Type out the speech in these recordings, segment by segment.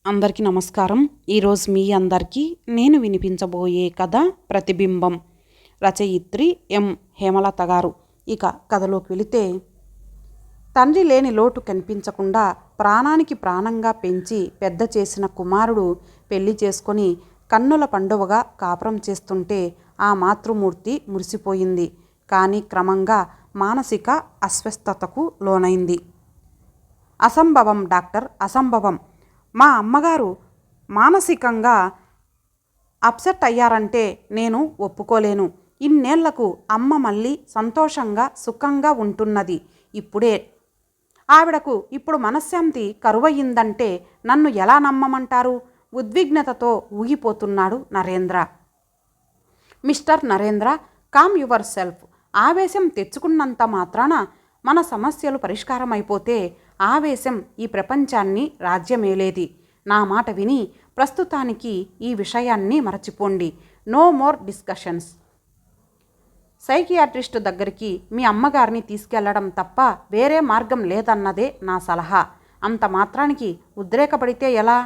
అందరికీ నమస్కారం. ఈరోజు మీ అందరికీ నేను వినిపించబోయే కథ ప్రతిబింబం. రచయిత్రి ఎం హేమలత గారు. ఇక కథలోకి వెళితే, తండ్రి లేని లోటు కనిపించకుండా ప్రాణానికి ప్రాణంగా పెంచి పెద్ద చేసిన కుమారుడు పెళ్లి చేసుకొని కన్నుల పండువగా కాపురం చేస్తుంటే ఆ మాతృమూర్తి మురిసిపోయింది. కానీ క్రమంగా మానసిక అస్వస్థతకు లోనైంది. అసంభవం డాక్టర్, అసంభవం. మా అమ్మగారు మానసికంగా అప్సెట్ అయ్యారంటే నేను ఒప్పుకోలేను. ఇన్నేళ్లకు అమ్మ మళ్ళీ సంతోషంగా సుఖంగా ఉంటున్నది. ఆవిడకు ఇప్పుడు మనశ్శాంతి కరువయ్యిందంటే నన్ను ఎలా నమ్మమంటారు? ఉద్విగ్నతతో ఊగిపోతున్నాడు Narendra. Mister Narendra, calm yourself. ఆవేశం తెచ్చుకున్నంత మాత్రాన మన సమస్యలు పరిష్కారమైపోతే ఆవేశం ఈ ప్రపంచాన్ని రాజ్యమేలేది. నా మాట విని ప్రస్తుతానికి ఈ విషయాన్ని మరచిపోండి. No more discussions. సైకియాట్రిస్ట్ దగ్గరికి మీ అమ్మగారిని తీసుకెళ్లడం తప్ప వేరే మార్గం లేదన్నదే నా సలహా. అంత మాత్రానికి ఉద్రేకపడితే ఎలా?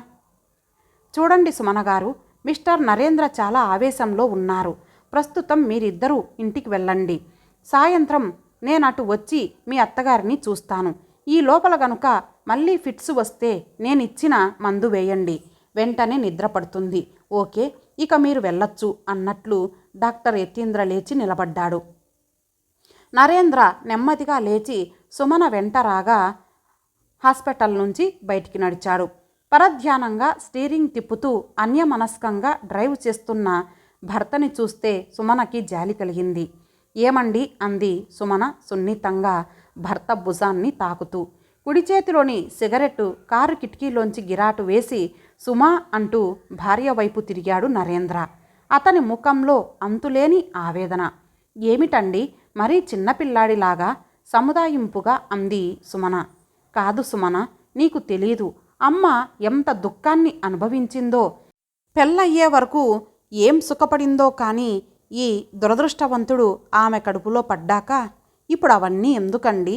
చూడండి సుమన గారు, మిస్టర్ నరేంద్ర చాలా ఆవేశంలో ఉన్నారు. ప్రస్తుతం మీరిద్దరూ ఇంటికి వెళ్ళండి. సాయంత్రం నేనటు వచ్చి మీ అత్తగారిని చూస్తాను. ఈ లోపల గనుక మళ్ళీ ఫిట్స్ వస్తే నేనిచ్చిన మందు వేయండి. వెంటనే నిద్ర పడుతుంది. ఓకే, ఇక మీరు వెళ్ళొచ్చు అన్నట్లు డాక్టర్ యతీంద్ర లేచి నిలబడ్డాడు. నరేంద్ర నెమ్మదిగా లేచి సుమన వెంట రాగా హాస్పిటల్ నుంచి బయటికి నడిచాడు. పరధ్యానంగా స్టీరింగ్ తిప్పుతూ అన్యమనస్కంగా డ్రైవ్ చేస్తున్న భర్తని చూస్తే సుమనకి జాలి కలిగింది. ఏమండి అంది సుమన సున్నితంగా భర్త భుజాన్ని తాకుతూ. కుడి చేతిలోని సిగరెట్టు కారు కిటికీలోంచి గిరాటు వేసి సుమా అంటూ భార్య వైపు తిరిగాడు నరేంద్ర. అతని ముఖంలో అంతులేని ఆవేదన. ఏమిటండి, మరీ చిన్నపిల్లాడిలాగా సముదాయింపుగా అంది సుమన. కాదు సుమన, నీకు తెలీదు అమ్మ ఎంత దుఃఖాన్ని అనుభవించిందో. పెళ్ళయ్యే వరకు ఏం సుఖపడిందో కానీ ఈ దురదృష్టవంతుడు ఆమె కడుపులో పడ్డాక ఇప్పుడు అవన్నీ ఎందుకండి?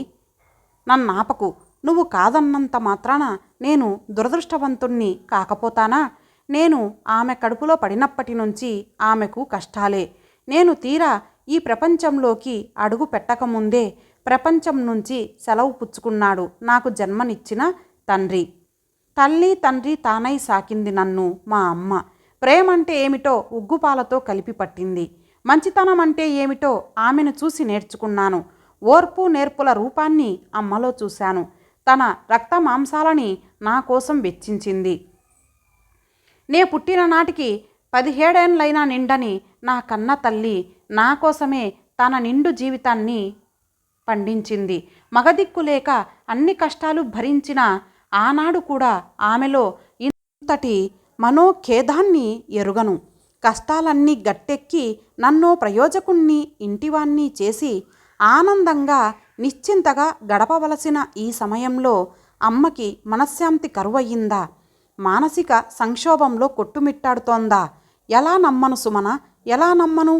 నన్నాపకు. నువ్వు కాదన్నంత మాత్రాన నేను దురదృష్టవంతుణ్ణి కాకపోతానా? నేను ఆమె కడుపులో పడినప్పటి నుంచి ఆమెకు కష్టాలే. నేను తీరా ఈ ప్రపంచంలోకి అడుగు పెట్టకముందే ప్రపంచం నుంచి సెలవు పుచ్చుకున్నాడు నాకు జన్మనిచ్చిన తండ్రి. తల్లి తండ్రి తానై సాకింది నన్ను మా అమ్మ. ప్రేమంటే ఏమిటో ఉగ్గుపాలతో కలిపి పట్టింది. మంచితనం అంటే ఏమిటో ఆమెను చూసి నేర్చుకున్నాను. ఓర్పు నేర్పుల రూపాన్ని అమ్మలో చూశాను. తన రక్త మాంసాలని నా కోసం వెచ్చించింది. నే పుట్టిన నాటికి 17 ఏళ్లైనా నిండని నా కన్న తల్లి నా కోసమే తన నిండు జీవితాన్ని పండించింది. మగదిక్కు లేక అన్ని కష్టాలు భరించిన ఆనాడు కూడా ఆమెలో ఇంతటి మనోఖేదాన్ని ఎరుగను. కష్టాలన్నీ గట్టెక్కి నన్నో ప్రయోజకుణ్ణి ఇంటివాణ్ణి చేసి ఆనందంగా నిశ్చింతగా గడపవలసిన ఈ సమయంలో అమ్మకి మనశ్శాంతి కరువయ్యిందా? మానసిక సంక్షోభంలో కొట్టుమిట్టాడుతోందా? ఎలా నమ్మను సుమన, ఎలా నమ్మను?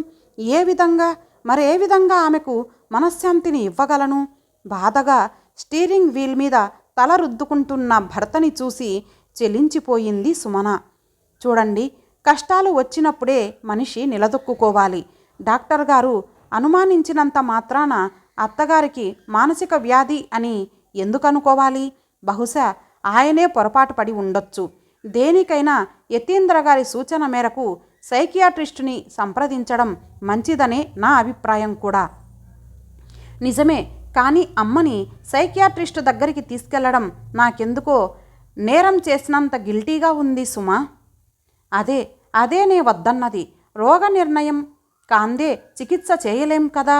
ఏ విధంగా మరే విధంగా ఆమెకు మనశ్శాంతిని ఇవ్వగలను? బాధగా స్టీరింగ్ వీల్ మీద తల రుద్దుకుంటున్న భర్తని చూసి చెలించిపోయింది సుమన. చూడండి, కష్టాలు వచ్చినప్పుడే మనిషి నిలదొక్కుకోవాలి. డాక్టర్ గారు అనుమానించినంత మాత్రాన అత్తగారికి మానసిక వ్యాధి అని ఎందుకు అనుకోవాలి? బహుశా ఆయనే పొరపాటు పడి ఉండొచ్చు. దేనికైనా యతీంద్ర గారి సూచన మేరకు సైకియాట్రిస్టుని సంప్రదించడం మంచిదనే నా అభిప్రాయం కూడా. నిజమే, కానీ అమ్మని సైకియాట్రిస్టు దగ్గరికి తీసుకెళ్లడం నాకెందుకో నేరం చేసినంత గిల్టీగా ఉంది సుమా. అదే నే వద్దన్నది. రోగ నిర్ణయం కాందే చికిత్స చేయలేం కదా.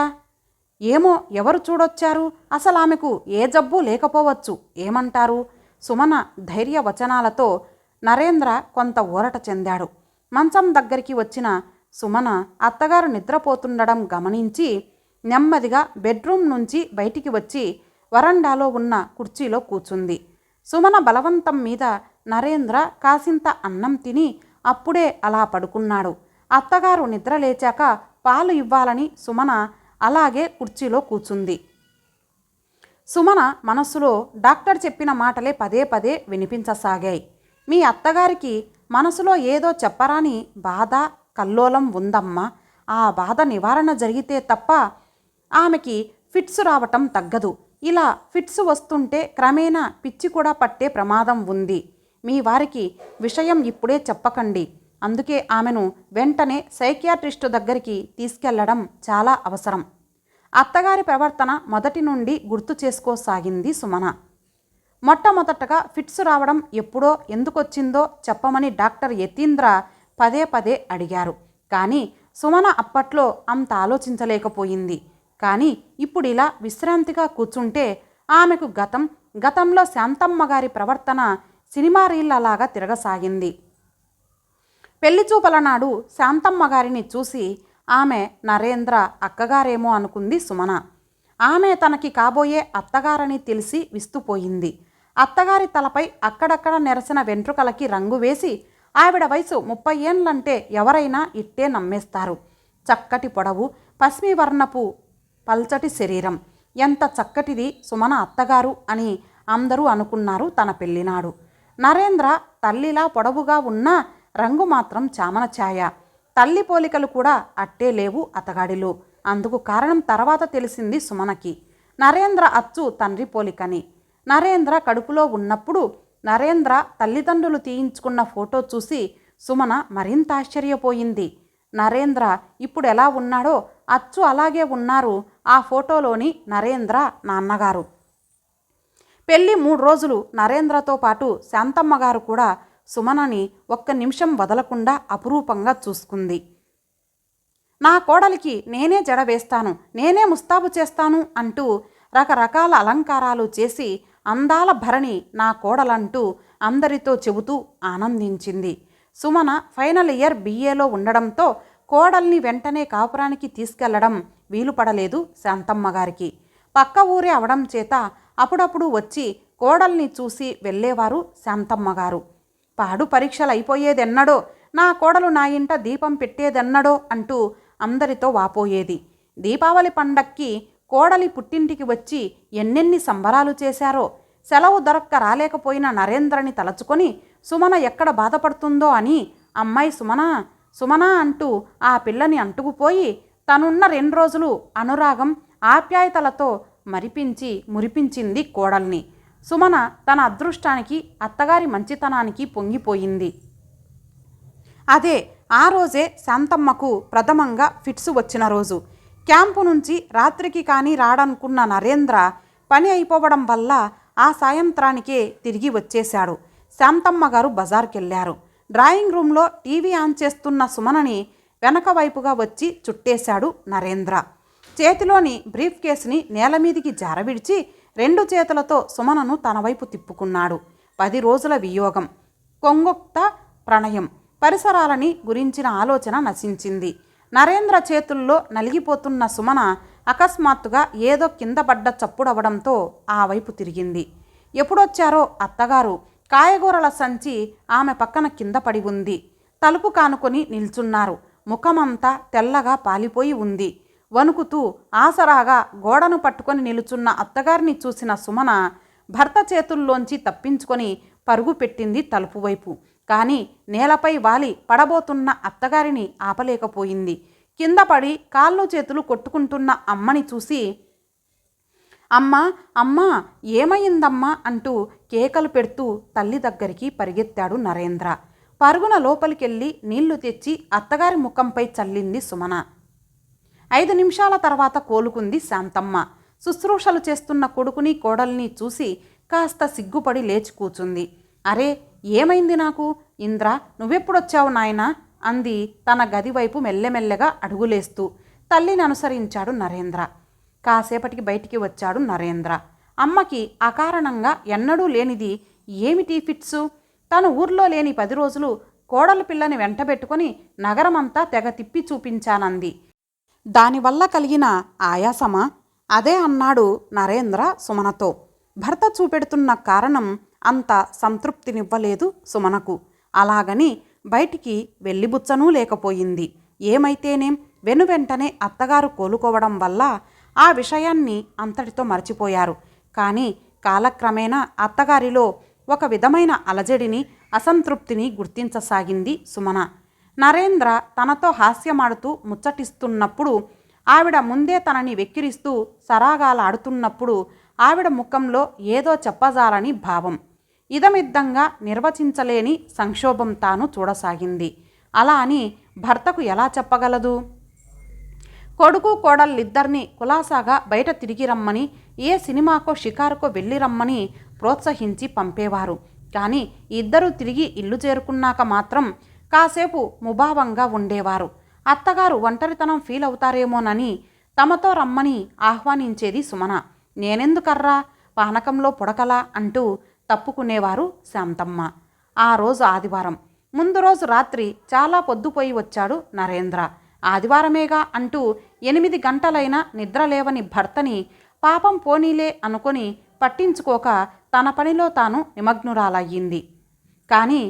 ఏమో, ఎవరు చూడొచ్చారు? అసలు ఆమెకు ఏ జబ్బు లేకపోవచ్చు. ఏమంటారు? సుమన ధైర్య వచనాలతో నరేంద్ర కొంత ఊరట చెందాడు. మంచం దగ్గరికి వచ్చిన సుమన అత్తగారు నిద్రపోతుండడం గమనించి నెమ్మదిగా బెడ్రూమ్ నుంచి బయటికి వచ్చి వరండాలో ఉన్న కుర్చీలో కూర్చుంది. సుమన బలవంతం మీద నరేంద్ర కాసింత అన్నం తిని అప్పుడే అలా పడుకున్నాడు. అత్తగారు నిద్ర లేచాక పాలు ఇవ్వాలని సుమన అలాగే కుర్చీలో కూర్చుంది. సుమన మనస్సులో డాక్టర్ చెప్పిన మాటలే పదే పదే వినిపించసాగాయి. మీ అత్తగారికి మనసులో ఏదో చెప్పరాని బాధ, కల్లోలం ఉందమ్మా. ఆ బాధ నివారణ జరిగితే తప్ప ఆమెకి ఫిట్స్ రావటం తగ్గదు. ఇలా ఫిట్స్ వస్తుంటే క్రమేణా పిచ్చి కూడా పట్టే ప్రమాదం ఉంది. మీ వారికి విషయం ఇప్పుడే చెప్పకండి. అందుకే ఆమెను వెంటనే సైకియాట్రిస్టు దగ్గరికి తీసుకెళ్లడం చాలా అవసరం. అత్తగారి ప్రవర్తన మొదటి నుండి గుర్తు చేసుకోసాగింది సుమన. మొట్టమొదటగా ఫిట్స్ రావడం ఎప్పుడో ఎందుకొచ్చిందో చెప్పమని డాక్టర్ యతీంద్ర పదే పదే అడిగారు. కానీ సుమన అప్పట్లో అంత ఆలోచించలేకపోయింది. కానీ ఇప్పుడు ఇలా విశ్రాంతిగా కూర్చుంటే ఆమెకు గతంలో శాంతమ్మ గారి ప్రవర్తన సినిమా రీళ్లలాగా తిరగసాగింది. పెళ్లిచూపల నాడు శాంతమ్మ గారిని చూసి ఆమె నరేంద్ర అక్కగారేమో అనుకుంది సుమన. ఆమె తనకి కాబోయే అత్తగారని తెలిసి విస్తుపోయింది. అత్తగారి తలపై అక్కడక్కడ నెరసిన వెంట్రుకలకి రంగు వేసి ఆవిడ వయసు 30 ఏండ్లంటే ఎవరైనా ఇట్టే నమ్మేస్తారు. చక్కటి పొడవు, పసిమి వర్ణపు పల్చటి శరీరం. ఎంత చక్కటిది సుమన అత్తగారు అని అందరూ అనుకున్నారు తన పెళ్లినాడు. నరేంద్ర తల్లిలా పొడవుగా ఉన్నా రంగు మాత్రం చామన ఛాయ. తల్లి పోలికలు కూడా అట్టే లేవు అతగాడిలో. అందుకు కారణం తర్వాత తెలిసింది సుమనకి. నరేంద్ర అచ్చు తండ్రి పోలికని. నరేంద్ర కడుపులో ఉన్నప్పుడు నరేంద్ర తల్లిదండ్రులు తీయించుకున్న ఫోటో చూసి సుమన మరింత ఆశ్చర్యపోయింది. నరేంద్ర ఇప్పుడు ఎలా ఉన్నాడో అచ్చు అలాగే ఉన్నారు ఆ ఫోటోలోని నరేంద్ర నాన్నగారు. పెళ్ళి 3 రోజులు నరేంద్రతో పాటు శాంతమ్మ గారు కూడా సుమనని ఒక్క నిమిషం వదలకుండా అపురూపంగా చూసుకుంది. నా కోడలికి నేనే జడ వేస్తాను, నేనే ముస్తాబు చేస్తాను అంటూ రకరకాల అలంకారాలు చేసి అందాల భరణి నా కోడలంటూ అందరితో చెబుతూ ఆనందించింది. సుమన ఫైనల్ ఇయర్ BAలో ఉండడంతో కోడల్ని వెంటనే కాపురానికి తీసుకెళ్లడం వీలుపడలేదు శాంతమ్మ గారికి. పక్క ఊరే అవడం చేత అప్పుడప్పుడు వచ్చి కోడల్ని చూసి వెళ్ళేవారు శాంతమ్మ గారు. పాడు పరీక్షలు అయిపోయేదెన్నడో, నా కోడలు నా ఇంట దీపం పెట్టేదెన్నడో అంటూ అందరితో వాపోయేది. దీపావళి పండక్కి కోడలి పుట్టింటికి వచ్చి ఎన్నెన్ని సంబరాలు చేశారో. సెలవు దొరక్క రాలేకపోయిన నరేంద్రని తలచుకొని సుమన ఎక్కడ బాధపడుతుందో అని అమ్మాయి సుమనా సుమనా అంటూ ఆ పిల్లని అంటుకుపోయి తనున్న 2 రోజులు అనురాగం, ఆప్యాయతలతో మురిపించింది కోడల్ని. సుమన తన అదృష్టానికి, అత్తగారి మంచితనానికి పొంగిపోయింది. అదే ఆ రోజే శాంతమ్మకు ప్రథమంగా ఫిట్స్ వచ్చిన రోజు. క్యాంపు నుంచి రాత్రికి కానీ రాడనుకున్న నరేంద్ర పని అయిపోవడం వల్ల ఆ సాయంత్రానికే తిరిగి వచ్చేశాడు. శాంతమ్మ గారు బజార్కెళ్ళారు. డ్రాయింగ్ రూమ్లో టీవీ ఆన్ చేస్తున్న సుమనని వెనక వైపుగా వచ్చి చుట్టేశాడు నరేంద్ర. చేతిలోని బ్రీఫ్ కేసుని నేలమీదికి జారవిడిచి 2 చేతులతో సుమనను తన వైపు తిప్పుకున్నాడు. 10 రోజుల వియోగం, కొంగొక్త ప్రణయం, పరిసరాలని గురించిన ఆలోచన నశించింది. నరేంద్ర చేతుల్లో నలిగిపోతున్న సుమన అకస్మాత్తుగా ఏదో కింద పడ్డ చప్పుడవడంతో ఆ వైపు తిరిగింది. ఎప్పుడొచ్చారో అత్తగారు. కాయగూరల సంచి ఆమె పక్కన కింద పడి ఉంది. తలుపు కానుకొని నిల్చున్నారు. ముఖమంతా తెల్లగా పాలిపోయి ఉంది. వణుకుతూ ఆసరాగా గోడను పట్టుకొని నిలుచున్న అత్తగారిని చూసిన సుమన భర్త చేతుల్లోంచి తప్పించుకొని పరుగు పెట్టింది తలుపు వైపు. కానీ నేలపై వాలి పడబోతున్న అత్తగారిని ఆపలేకపోయింది. కింద పడి కాళ్ళు చేతులు కొట్టుకుంటున్న అమ్మని చూసి అమ్మా అమ్మా ఏమైందమ్మా అంటూ కేకలు పెడుతూ తల్లి దగ్గరికి పరిగెత్తాడు నరేంద్ర. పరుగున లోపలికెళ్ళి నీళ్లు తెచ్చి అత్తగారి ముఖంపై చల్లింది సుమన. 5 నిమిషాల తర్వాత కోలుకుంది శాంతమ్మ. శుశ్రూషలు చేస్తున్న కొడుకుని కోడల్ని చూసి కాస్త సిగ్గుపడి లేచి కూచుంది. అరే ఏమైంది నాకు? ఇంద్ర నువ్వెప్పుడొచ్చావు నాయనా అంది తన గది వైపు మెల్లెమెల్లగా అడుగులేస్తూ. తల్లిని అనుసరించాడు నరేంద్ర. కాసేపటికి బయటికి వచ్చాడు నరేంద్ర. అమ్మకి అకారణంగా ఎన్నడూ లేనిది ఏమిటి ఫిట్సు? తను ఊర్లో లేని 10 రోజులు కోడల పిల్లని వెంటబెట్టుకొని నగరమంతా తెగ తిప్పి చూపించానంది. దానివల్ల కలిగిన ఆయాసమా? అదే అన్నాడు నరేంద్ర సుమనతో. భర్త చూపెడుతున్న కారణం అంత సంతృప్తినివ్వలేదు సుమనకు. అలాగని బయటికి వెళ్ళిబుచ్చనూ లేకపోయింది. ఏమైతేనేం వెనువెంటనే అత్తగారు కోలుకోవడం వల్ల ఆ విషయాన్ని అంతటితో మర్చిపోయారు. కానీ కాలక్రమేణా అత్తగారిలో ఒక విధమైన అలజడిని, అసంతృప్తిని గుర్తించసాగింది సుమన. నరేంద్ర తనతో హాస్యమాడుతూ ముచ్చటిస్తున్నప్పుడు, ఆవిడ ముందే తనని వెక్కిరిస్తూ సరాగాలాడుతున్నప్పుడు ఆవిడ ముఖంలో ఏదో చెప్పజాలని భావం, ఇదమిద్దంగా నిర్వచించలేని సంక్షోభం తాను చూడసాగింది. అలా అని భర్తకు ఎలా చెప్పగలదు? కొడుకు కోడళ్ళిద్దరినీ కులాసాగా బయట తిరిగి రమ్మని, ఏ సినిమాకో షికారుకో వెళ్ళి రమ్మని ప్రోత్సహించి పంపేవారు. కానీ ఇద్దరూ తిరిగి ఇల్లు చేరుకున్నాక మాత్రం కాసేపు ముభావంగా ఉండేవారు. అత్తగారు ఒంటరితనం ఫీల్ అవుతారేమోనని తమతో రమ్మని ఆహ్వానించేది సుమన. నేనెందుకర్రా, పానకంలో పుడకలా అంటూ తప్పుకునేవారు శాంతమ్మ. ఆ రోజు ఆదివారం. ముందు రోజు రాత్రి చాలా పొద్దుపోయి వచ్చాడు నరేంద్ర. ఆదివారమేగా అంటూ 8 గంటలైనా నిద్రలేవని భర్తని పాపం పోనీలే అనుకొని పట్టించుకోక తన పనిలో తాను నిమగ్నురాలయ్యింది. కానీ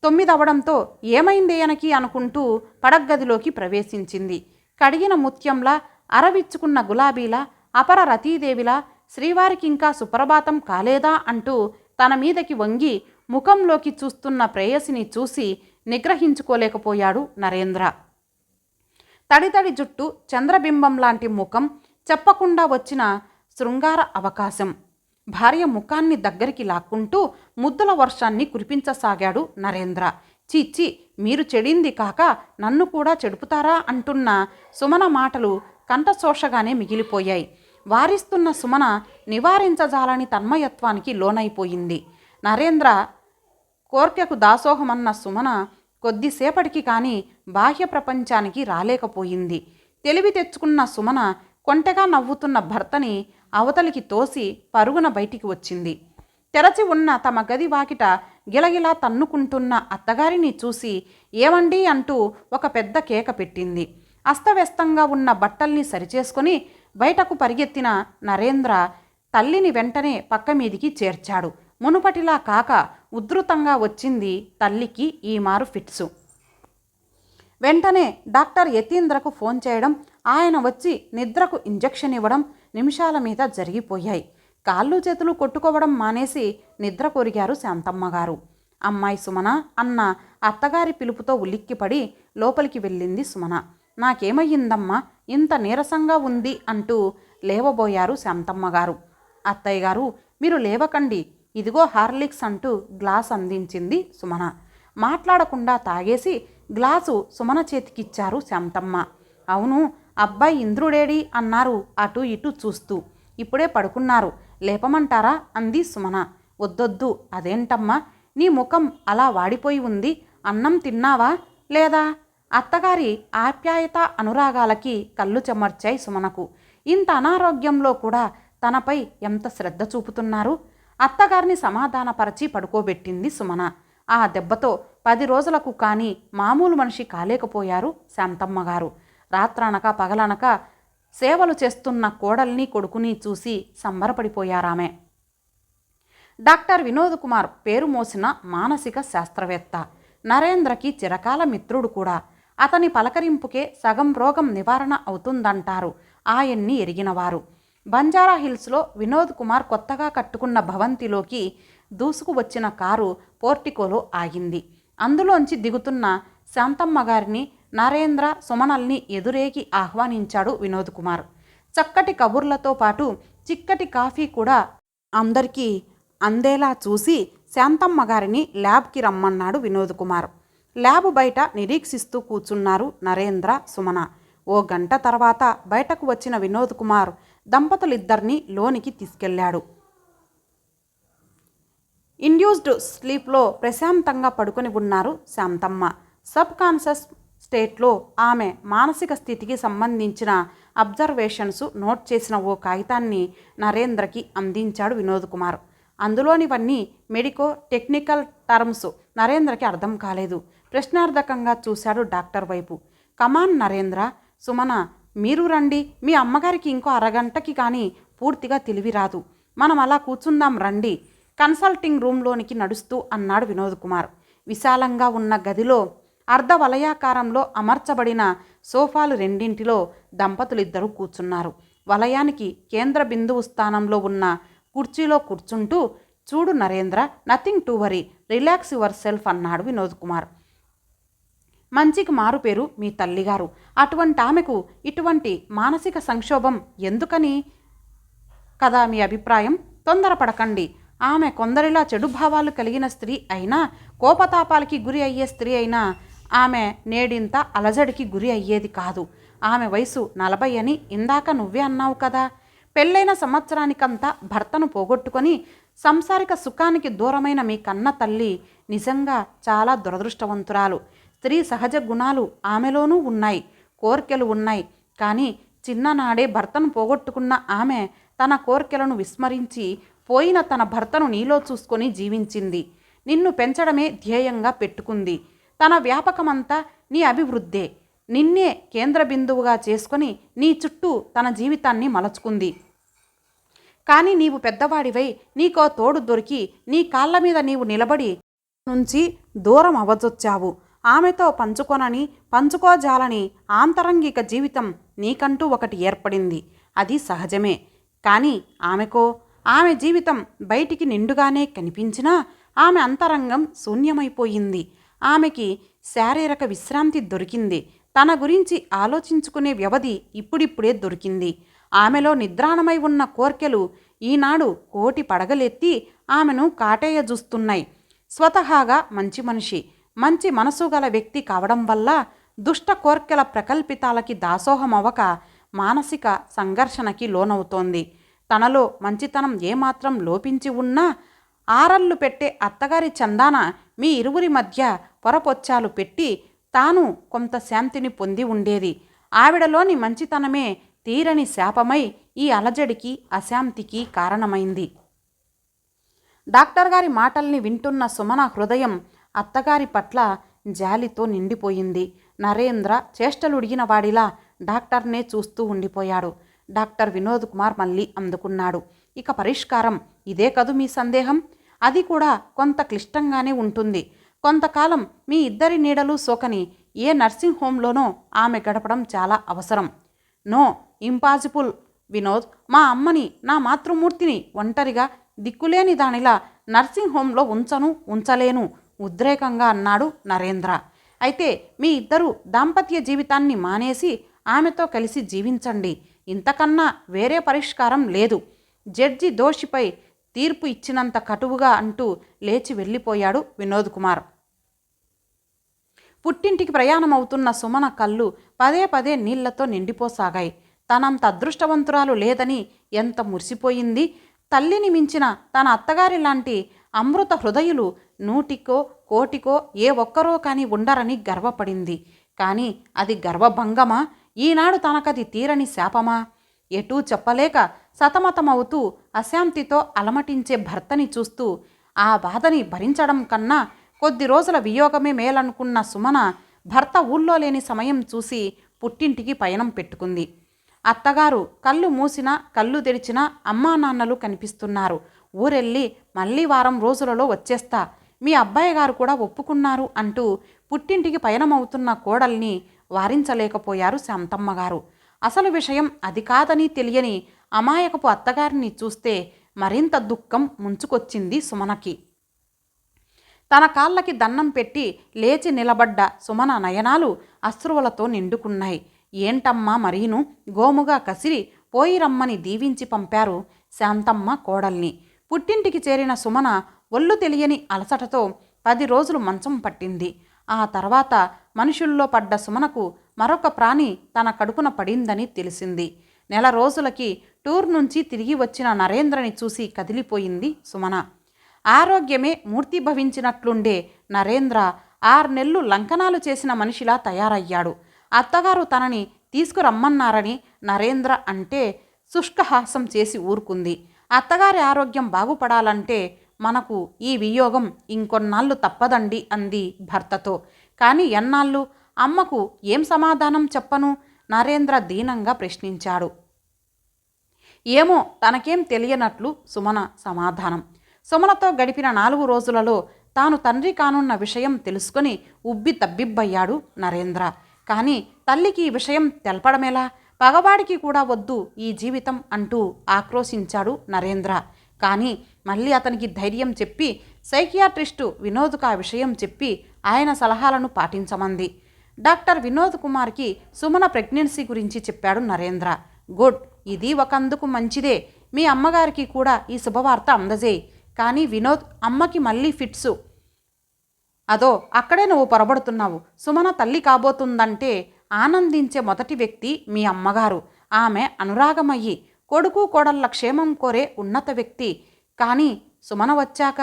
9 అవడంతో ఏమైందేయనకి అనుకుంటూ పడగ్గదిలోకి ప్రవేశించింది. కడిగిన ముత్యంలా, అరవిచ్చుకున్న గులాబీలా, అపర రతీదేవిలా, శ్రీవారికింకా సుప్రభాతం కాలేదా అంటూ తన మీదకి వంగి ముఖంలోకి చూస్తున్న ప్రేయసిని చూసి నిగ్రహించుకోలేకపోయాడు నరేంద్ర. తడితడి జుట్టు, చంద్రబింబం లాంటి ముఖం, చెప్పకుండా వచ్చిన శృంగార అవకాశం. భార్య ముఖాన్ని దగ్గరికి లాక్కుంటూ ముద్దుల వర్షాన్ని కురిపించసాగాడు నరేంద్ర. చీచి, మీరు చెడింది కాక నన్ను కూడా చెడుపుతారా అంటున్న సుమన మాటలు కంఠశోషగానే మిగిలిపోయాయి. వారిస్తున్న సుమన నివారించజాలని తన్మయత్వానికి లోనైపోయింది. నరేంద్ర కోర్కెకు దాసోహమన్న సుమన కొద్దిసేపటికి కానీ బాహ్య ప్రపంచానికి రాలేకపోయింది. తెలివి తెచ్చుకున్న సుమన కొంటెగా నవ్వుతున్న భర్తని అవతలికి తోసి పరుగున బయటికి వచ్చింది. తెరచి ఉన్న తమ గది వాకిట గిలగిలా తన్నుకుంటున్న అత్తగారిని చూసి ఏమండి అంటూ ఒక పెద్ద కేక పెట్టింది. అస్తవ్యస్తంగా ఉన్న బట్టల్ని సరిచేసుకుని బయటకు పరిగెత్తిన నరేంద్ర తల్లిని వెంటనే పక్క మీదికి చేర్చాడు. మునుపటిలా కాక ఉధృతంగా వచ్చింది తల్లికి ఈ మారు ఫిట్సు. వెంటనే డాక్టర్ యతీంద్రకు ఫోన్ చేయడం, ఆయన వచ్చి నిద్రకు ఇంజెక్షన్ ఇవ్వడం నిమిషాల మీద జరిగిపోయాయి. కాళ్ళు చేతులు కొట్టుకోవడం మానేసి నిద్ర కొరిగారు శాంతమ్మగారు. అమ్మాయి సుమన అన్న అత్తగారి పిలుపుతో ఉలిక్కిపడి లోపలికి వెళ్ళింది సుమన. నాకేమయ్యిందమ్మా, ఇంత నీరసంగా ఉంది అంటూ లేవబోయారు శాంతమ్మగారు. అత్తయ్య గారు, మీరు లేవకండి, ఇదిగో హార్లిక్స్ అంటూ గ్లాస్ అందించింది సుమన. మాట్లాడకుండా తాగేసి గ్లాసు సుమన చేతికిచ్చారు శాంతమ్మ. అవును, అబ్బాయి ఇంద్రుడేడి అన్నారు అటు ఇటు చూస్తూ. ఇప్పుడే పడుకున్నారు, లేపమంటారా అంది సుమన. వద్దొద్దు. అదేంటమ్మా, నీ ముఖం అలా వాడిపోయి ఉంది, అన్నం తిన్నావా లేదా? అత్తగారి ఆప్యాయత అనురాగాలకి కళ్ళు చెమర్చాయి సుమనకు. ఇంత అనారోగ్యంలో కూడా తనపై ఎంత శ్రద్ధ చూపుతున్నారు. అత్తగారిని సమాధానపరచి పడుకోబెట్టింది సుమన. ఆ దెబ్బతో 10 రోజులకు కానీ మామూలు మనిషి కాలేకపోయారు శాంతమ్మగారు. రాత్రనక పగలనక సేవలు చేస్తున్న కోడల్ని కొడుకుని చూసి సంబరపడిపోయారామె. డాక్టర్ వినోద్ కుమార్ పేరు మోసిన మానసిక శాస్త్రవేత్త. నరేంద్రకి చిరకాల మిత్రుడు కూడా. అతని పలకరింపుకే సగం రోగం నివారణ అవుతుందంటారు ఆయన్ని ఎరిగినవారు. బంజారా హిల్స్లో వినోద్ కుమార్ కొత్తగా కట్టుకున్న భవంతిలోకి దూసుకు వచ్చిన కారు పోర్టికోలో ఆగింది. అందులోంచి దిగుతున్న శాంతమ్మగారిని, నరేంద్ర, సుమనల్ని ఎదురేగి ఆహ్వానించాడు వినోద్ కుమార్. చక్కటి కబుర్లతో పాటు చిక్కటి కాఫీ కూడా అందరికీ అందేలా చూసి శాంతమ్మగారిని ల్యాబ్కి రమ్మన్నాడు వినోద్ కుమార్. ల్యాబ్ బయట నిరీక్షిస్తూ కూర్చున్నారు నరేంద్ర, సుమన. ఓ గంట తర్వాత బయటకు వచ్చిన వినోద్ కుమార్ దంపతులిద్దరినీ లోనికి తీసుకెళ్లాడు. ఇండ్యూస్డ్ స్లీప్లో ప్రశాంతంగా పడుకొని ఉన్నారు శాంతమ్మ. సబ్ కాన్షియస్ స్టేట్లో ఆమె మానసిక స్థితికి సంబంధించిన అబ్జర్వేషన్స్ నోట్ చేసిన ఓ కాగితాన్ని నరేంద్రకి అందించాడు వినోద్ కుమార్. అందులోనివన్నీ మెడికో టెక్నికల్ టర్మ్స్ నరేంద్రకి అర్థం కాలేదు. ప్రశ్నార్థకంగా చూశాడు డాక్టర్ వైపు. కమాన్ నరేంద్ర, సుమన, మీరు రండి. మీ అమ్మగారికి ఇంకో అరగంటకి కానీ పూర్తిగా తెలివి రాదు. మనం అలా కూర్చుందాం రండి, కన్సల్టింగ్ రూమ్లోనికి నడుస్తూ అన్నాడు వినోద్ కుమార్. విశాలంగా ఉన్న గదిలో అర్ధ వలయాకారంలో అమర్చబడిన సోఫాలు రెండింటిలో దంపతులిద్దరూ కూర్చున్నారు. వలయానికి కేంద్ర బిందువు స్థానంలో ఉన్న కుర్చీలో కూర్చుంటూ చూడు Narendra, nothing to worry, relax your self అన్నాడు వినోద్ కుమార్. మంచికి మారు పేరు మీ తల్లిగారు. అటువంటి ఆమెకు ఇటువంటి మానసిక సంక్షోభం ఎందుకని కదా మీ అభిప్రాయం? తొందరపడకండి. ఆమె కొందరిలా చెడు భావాలు కలిగిన స్త్రీ అయినా, కోపతాపాలకి గురి అయ్యే స్త్రీ అయినా ఆమె నేడింత అలజడికి గురి అయ్యేది కాదు. ఆమె వయసు 40 అని ఇందాక నువ్వే అన్నావు కదా. పెళ్ళైన సంవత్సరానికంతా భర్తను పోగొట్టుకొని సంసారిక సుఖానికి దూరమైన మీ కన్న తల్లి నిజంగా చాలా దురదృష్టవంతురాలు. స్త్రీ సహజ గుణాలు ఆమెలోనూ ఉన్నాయి, కోర్కెలు ఉన్నాయి. కానీ చిన్ననాడే భర్తను పోగొట్టుకున్న ఆమె తన కోర్కెలను విస్మరించి పోయిన తన భర్తను నీలో చూసుకొని జీవించింది. నిన్ను పెంచడమే ధ్యేయంగా పెట్టుకుంది. తన వ్యాపకమంతా నీ అభివృద్ధే. నిన్నే కేంద్ర బిందువుగా చేసుకొని నీ చుట్టూ తన జీవితాన్ని మలచుకుంది. కానీ నీవు పెద్దవాడివై నీకో తోడు దొరికి నీ కాళ్ళ మీద నీవు నిలబడి నుంచి దూరం అవ్వజొచ్చావు. ఆమెతో పంచుకోజాలని ఆంతరంగిక జీవితం నీకంటూ ఒకటి ఏర్పడింది. అది సహజమే. కానీ ఆమెకో ఆమె జీవితం బయటికి నిండుగానే కనిపించినా ఆమె అంతరంగం శూన్యమైపోయింది. ఆమెకి శారీరక విశ్రాంతి దొరికింది. తన గురించి ఆలోచించుకునే వ్యవధి ఇప్పుడిప్పుడే దొరికింది. ఆమెలో నిద్రాణమై ఉన్న కోర్కెలు ఈనాడు కోటి పడగలెత్తి ఆమెను కాటేయజూస్తున్నాయి. స్వతహాగా మంచి మనిషి, మంచి మనసు గల వ్యక్తి కావడం వల్ల దుష్ట కోర్కెల ప్రకల్పితాలకి దాసోహమవక మానసిక సంఘర్షణకి లోనవుతోంది. తనలో మంచితనం ఏమాత్రం లోపించి ఉన్నా ఆరళ్ళు పెట్టే అత్తగారి చందాన మీ ఇరువురి మధ్య పొరపొచ్చాలు పెట్టి తాను కొంత శాంతిని పొంది ఉండేది. ఆవిడలోని మంచితనమే తీరని శాపమై ఈ అలజడికి, అశాంతికి కారణమైంది. డాక్టర్ గారి మాటల్ని వింటున్న సుమన హృదయం అత్తగారి పట్ల జాలితో నిండిపోయింది. నరేంద్ర చేష్టలుడిగిన వాడిలా డాక్టర్నే చూస్తూ ఉండిపోయాడు. డాక్టర్ వినోద్ కుమార్ మళ్ళీ అందుకున్నాడు. ఇక పరిష్కారం ఇదే కదూ మీ సందేహం? అది కూడా కొంత క్లిష్టంగానే ఉంటుంది. కొంతకాలం మీ ఇద్దరి నీడలు సోకని ఏ నర్సింగ్ హోంలోనో ఆమె గడపడం చాలా అవసరం. No, impossible Vinod. మా అమ్మని, నా మాతృమూర్తిని ఒంటరిగా దిక్కులేని దానిలా నర్సింగ్ హోంలో ఉంచలేను ఉద్రేకంగా అన్నాడు నరేంద్ర. అయితే మీ ఇద్దరూ దాంపత్య జీవితాన్ని మానేసి ఆమెతో కలిసి జీవించండి. ఇంతకన్నా వేరే పరిష్కారం లేదు. జడ్జి దోషిపై తీర్పు ఇచ్చినంత కటువుగా అంటూ లేచి వెళ్ళిపోయాడు వినోద్ కుమార్. పుట్టింటికి ప్రయాణమవుతున్న సుమన కళ్ళు పదే పదే నీళ్లతో నిండిపోసాగాయి. తనంత అదృష్టవంతురాలు లేదని ఎంత మురిసిపోయింది. తల్లిని మించిన తన అత్తగారి లాంటి అమృత హృదయులు 100కో 1,00,00,000కో ఏ ఒక్కరో కానీ ఉండరని గర్వపడింది. కానీ అది గర్వభంగమా? ఈనాడు తనకది తీరని శాపమా? ఎటూ చెప్పలేక సతమతమవుతూ అశాంతితో అలమటించే భర్తని చూస్తూ ఆ బాధని భరించడం కన్నా కొద్ది రోజుల వియోగమే మేలనుకున్న సుమన భర్త ఊళ్ళో లేని సమయం చూసి పుట్టింటికి పయనం పెట్టుకుంది. అత్తగారు కళ్ళు మూసినా కళ్ళు తెరిచినా అమ్మా నాన్నలు కనిపిస్తున్నారు. ఊరెళ్ళి మళ్ళీ వారం రోజులలో వచ్చేస్తా, మీ అబ్బాయి గారు కూడా ఒప్పుకున్నారు అంటూ పుట్టింటికి పయనమవుతున్న కోడల్ని వారించలేకపోయారు శాంతమ్మగారు. అసలు విషయం అది కాదని తెలియని అమాయకపు అత్తగారిని చూస్తే మరింత దుఃఖం ముంచుకొచ్చింది సుమనకి. తన కాళ్ళకి దన్నం పెట్టి లేచి నిలబడ్డ సుమన నయనాలు అశ్రువులతో నిండుకున్నాయి. ఏంటమ్మా మరీను గోముగా కసిరి పోయి రమ్మని దీవించి పంపారు శాంతమ్మ కోడల్ని. పుట్టింటికి చేరిన సుమన ఒళ్ళు తెలియని అలసటతో 10 రోజులు మంచం పట్టింది. ఆ తర్వాత మనుషుల్లో పడ్డ సుమనకు మరొక ప్రాణి తన కడుపున పడిందని తెలిసింది. నెల రోజులకి టూర్ నుంచి తిరిగి వచ్చిన నరేంద్రని చూసి కదిలిపోయింది సుమన. ఆరోగ్యమే మూర్తిభవించినట్లుండే నరేంద్ర 6 నెలలు లంకనాలు చేసిన మనిషిలా తయారయ్యాడు. అత్తగారు తనని తీసుకురమ్మన్నారని నరేంద్ర అంటే శుష్కహాసం చేసి ఊరుకుంది. అత్తగారి ఆరోగ్యం బాగుపడాలంటే మనకు ఈ వియోగం ఇంకొన్నాళ్ళు తప్పదండి అంది భర్తతో. కానీ ఎన్నాళ్ళు? అమ్మకు ఏం సమాధానం చెప్పను? నరేంద్ర దీనంగా ప్రశ్నించాడు. ఏమో తనకేం తెలియనట్లు సుమన సమాధానం. సుమనతో గడిపిన 4 రోజులలో తాను తండ్రి కానున్న విషయం తెలుసుకొని ఉబ్బి తబ్బిబ్బయ్యాడు నరేంద్ర. కానీ తల్లికి ఈ విషయం తెలపడమేలా? పగవాడికి కూడా వద్దు ఈ జీవితం అంటూ ఆక్రోశించాడు నరేంద్ర. కానీ మళ్ళీ అతనికి ధైర్యం చెప్పి సైకియాట్రిస్టు వినోద్కు ఆ విషయం చెప్పి ఆయన సలహాలను పాటించమంది. డాక్టర్ వినోద్ కుమార్కి సుమన ప్రెగ్నెన్సీ గురించి చెప్పాడు నరేంద్ర. గుడ్, ఇది ఒకందుకు మంచిదే. మీ అమ్మగారికి కూడా ఈ శుభవార్త అందజేయి. కానీ వినోద్, అమ్మకి మళ్ళీ ఫిట్సు. అదో అక్కడే నువ్వు పొరబడుతున్నావు. సుమన తల్లి కాబోతుందంటే ఆనందించే మొదటి వ్యక్తి మీ అమ్మగారు. ఆమె అనురాగమయ్యి కొడుకు కోడళ్ళ క్షేమం కోరే ఉన్నత వ్యక్తి. కానీ సుమన వచ్చాక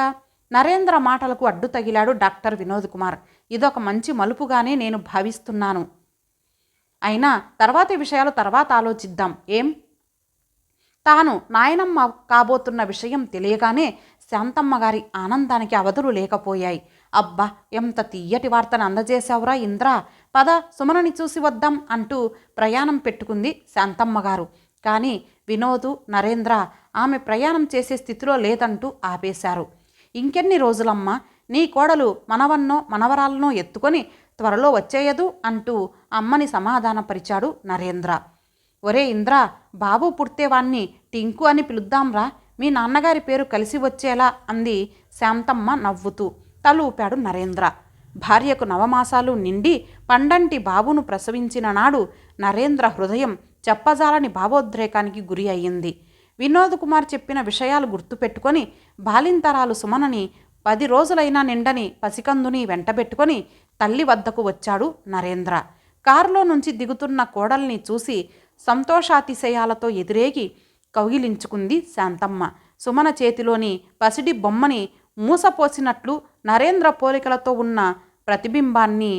నరేంద్ర మాటలకు అడ్డు తగిలాడు డాక్టర్ వినోద్ కుమార్. ఇదొక మంచి మలుపుగానే నేను భావిస్తున్నాను. అయినా తర్వాతి విషయాలు తర్వాత ఆలోచిద్దాం. ఏం? తాను నాయనమ్మ కాబోతున్న విషయం తెలియగానే శాంతమ్మ గారి ఆనందానికి అవధులు లేకపోయాయి. అబ్బా, ఎంత తీయటి వార్తను అందజేశావురా ఇంద్ర, పద సుమనని చూసి వద్దాం అంటూ ప్రయాణం పెట్టుకుంది శాంతమ్మ గారు. కానీ వినోదు, నరేంద్ర ఆమె ప్రయాణం చేసే స్థితిలో లేదంటూ ఆపేశారు. ఇంకెన్ని రోజులమ్మా, నీ కోడలు మనవన్నో మనవరాలనో ఎత్తుకొని త్వరలో వచ్చేయదు అంటూ అమ్మని సమాధానపరిచాడు నరేంద్ర. ఒరే ఇంద్ర, బాబు పుడితేవాణ్ణి టింకు అని పిలుద్దాంరా, మీ నాన్నగారి పేరు కలిసి వచ్చేలా అంది శాంతమ్మ నవ్వుతూ. తలూపాడు నరేంద్ర. భార్యకు నవమాసాలు నిండి పండంటి బాబును ప్రసవించిన నాడు నరేంద్ర హృదయం చెప్పజాలని భావోద్రేకానికి గురి అయ్యింది. వినోద్ కుమార్ చెప్పిన విషయాలు గుర్తుపెట్టుకొని బాలింతరాలు సుమనని 10 రోజులైనా నిండని పసికందుని వెంటబెట్టుకొని తల్లి వద్దకు వచ్చాడు నరేంద్ర. కారులో నుంచి దిగుతున్న కోడల్ని చూసి సంతోషాతిశయాలతో ఎదురేగి కౌగిలించుకుంది శాంతమ్మ. సుమన చేతిలోని పసిడి బొమ్మని మూసపోసినట్లు నరేంద్ర పోలికలతో ఉన్న ప్రతిబింబాన్ని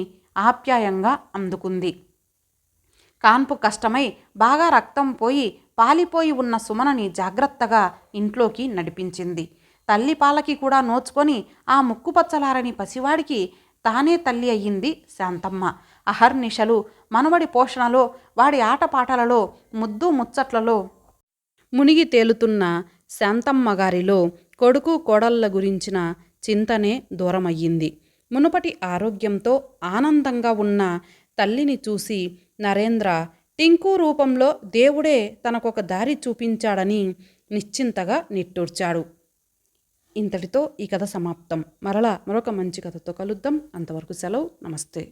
ఆప్యాయంగా అందుకుంది. కాన్పు కష్టమై బాగా రక్తం పోయి పాలిపోయి ఉన్న సుమనని జాగ్రత్తగా ఇంట్లోకి నడిపించింది. తల్లి పాలకి కూడా నోచుకొని ఆ ముక్కుపచ్చలారని పసివాడికి తానే తల్లి అయ్యింది శాంతమ్మ. అహర్నిశలు మనవడి పోషణలో, వాడి ఆటపాటలలో, ముద్దు ముచ్చట్లలో మునిగి తేలుతున్న శాంతమ్మ గారిలో కొడుకు కోడళ్ళ గురించిన చింతనే దూరమయ్యింది. మునుపటి ఆరోగ్యంతో ఆనందంగా ఉన్న తల్లిని చూసి నరేంద్ర టింకు రూపంలో దేవుడే తనకొక దారి చూపించాడని నిశ్చింతగా నిట్టూర్చాడు. ఇంతటితో ఈ కథ సమాప్తం. మరలా మరొక మంచి కథతో కలుద్దాం. అంతవరకు సెలవు. నమస్తే.